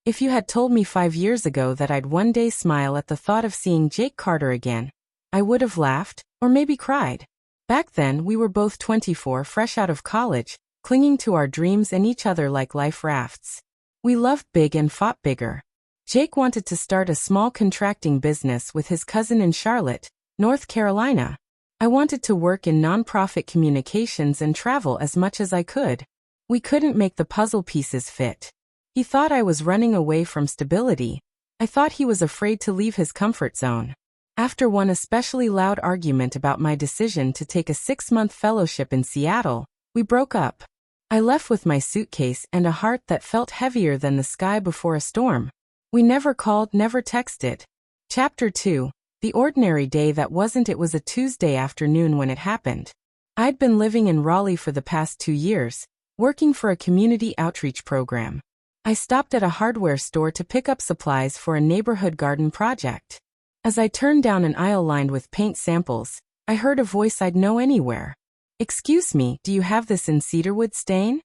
If you had told me 5 years ago that I'd one day smile at the thought of seeing Jake Carter again, I would have laughed, or maybe cried. Back then, we were both 24, fresh out of college, clinging to our dreams and each other like life rafts. We loved big and fought bigger. Jake wanted to start a small contracting business with his cousin in Charlotte, North Carolina. I wanted to work in nonprofit communications and travel as much as I could. We couldn't make the puzzle pieces fit. He thought I was running away from stability. I thought he was afraid to leave his comfort zone. After one especially loud argument about my decision to take a 6-month fellowship in Seattle, we broke up. I left with my suitcase and a heart that felt heavier than the sky before a storm. We never called, never texted. Chapter 2. The ordinary day that wasn't. It was a Tuesday afternoon when it happened. I'd been living in Raleigh for the past 2 years, working for a community outreach program. I stopped at a hardware store to pick up supplies for a neighborhood garden project. As I turned down an aisle lined with paint samples, I heard a voice I'd know anywhere. "Excuse me, do you have this in cedarwood stain?"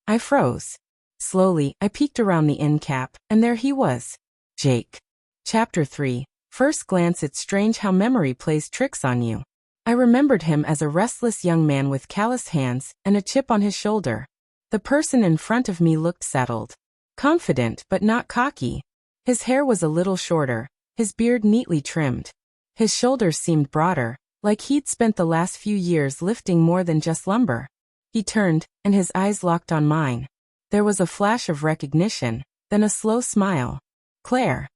I froze. Slowly, I peeked around the end cap, and there he was. Jake. Chapter 3. First glance. It's strange how memory plays tricks on you. I remembered him as a restless young man with calloused hands and a chip on his shoulder. The person in front of me looked settled. Confident but not cocky. His hair was a little shorter, his beard neatly trimmed. His shoulders seemed broader, like he'd spent the last few years lifting more than just lumber. He turned, and his eyes locked on mine. There was a flash of recognition, then a slow smile. "Claire."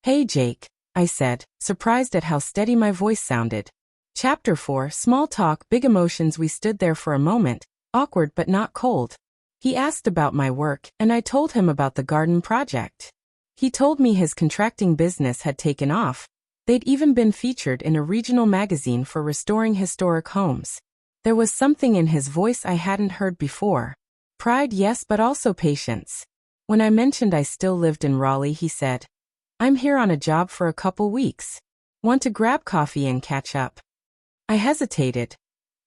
"Hey Jake," I said, surprised at how steady my voice sounded. Chapter 4. Small talk, big emotions. We stood there for a moment, awkward but not cold. He asked about my work, and I told him about the garden project. He told me his contracting business had taken off. They'd even been featured in a regional magazine for restoring historic homes. There was something in his voice I hadn't heard before. Pride, yes, but also patience. When I mentioned I still lived in Raleigh, he said, "I'm here on a job for a couple weeks. Want to grab coffee and catch up?" I hesitated.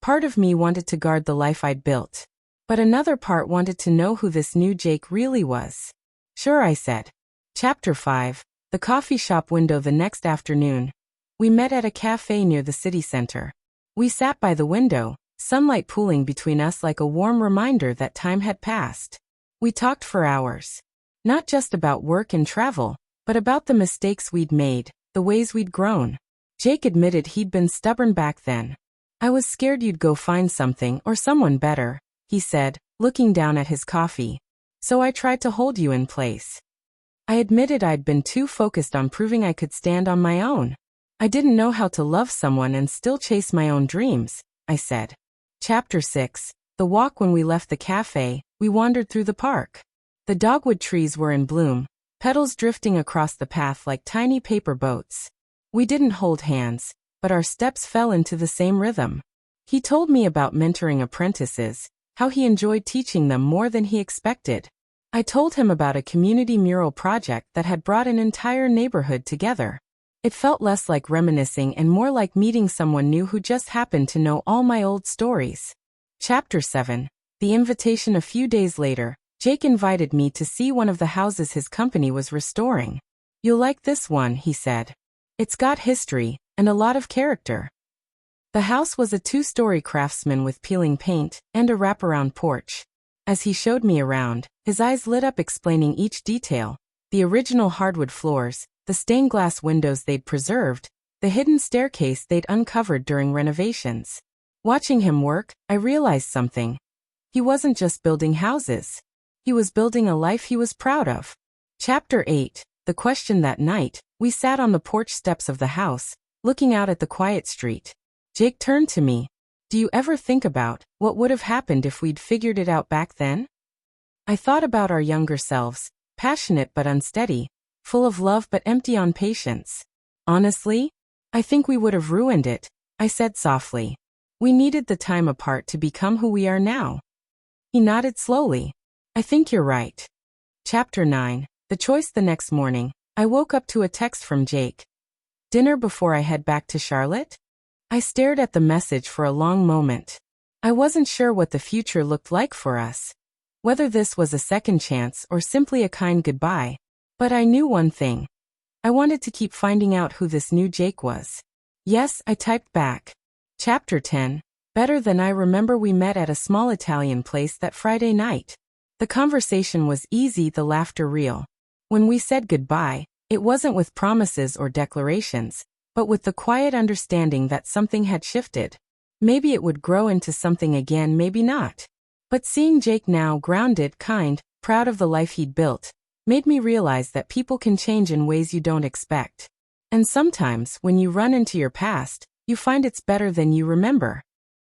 Part of me wanted to guard the life I'd built, but another part wanted to know who this new Jake really was. "Sure," I said. Chapter 5. The coffee shop window. The next afternoon, we met at a cafe near the city center. We sat by the window, sunlight pooling between us like a warm reminder that time had passed. We talked for hours. Not just about work and travel, but about the mistakes we'd made, the ways we'd grown. Jake admitted he'd been stubborn back then. "I was scared you'd go find something or someone better," he said, looking down at his coffee. "So I tried to hold you in place." I admitted I'd been too focused on proving I could stand on my own. "I didn't know how to love someone and still chase my own dreams," I said. Chapter 6. The walk. When we left the cafe, we wandered through the park. The dogwood trees were in bloom, petals drifting across the path like tiny paper boats. We didn't hold hands, but our steps fell into the same rhythm. He told me about mentoring apprentices, how he enjoyed teaching them more than he expected. I told him about a community mural project that had brought an entire neighborhood together. It felt less like reminiscing and more like meeting someone new who just happened to know all my old stories. Chapter 7. The invitation. A few days later, Jake invited me to see one of the houses his company was restoring. "You'll like this one," he said. "It's got history, and a lot of character." The house was a 2-story craftsman with peeling paint and a wraparound porch. As he showed me around, his eyes lit up explaining each detail: the original hardwood floors, the stained glass windows they'd preserved, the hidden staircase they'd uncovered during renovations. Watching him work, I realized something. He wasn't just building houses. He was building a life he was proud of. Chapter 8. The question. That night, we sat on the porch steps of the house, looking out at the quiet street. Jake turned to me. "Do you ever think about what would have happened if we'd figured it out back then?" I thought about our younger selves, passionate but unsteady, full of love but empty on patience. "Honestly, I think we would have ruined it," I said softly. "We needed the time apart to become who we are now." He nodded slowly. "I think you're right." Chapter 9. The choice. The next morning, I woke up to a text from Jake. "Dinner before I head back to Charlotte?" I stared at the message for a long moment. I wasn't sure what the future looked like for us. whether this was a second chance or simply a kind goodbye. But I knew one thing. I wanted to keep finding out who this new Jake was. Yes, I typed back. Chapter 10. Better than I remember. We met at a small Italian place that Friday night. The conversation was easy, the laughter real. When we said goodbye, it wasn't with promises or declarations, but with the quiet understanding that something had shifted. Maybe it would grow into something again, maybe not. But seeing Jake now, grounded, kind, proud of the life he'd built, made me realize that people can change in ways you don't expect. And sometimes, when you run into your past, you find it's better than you remember.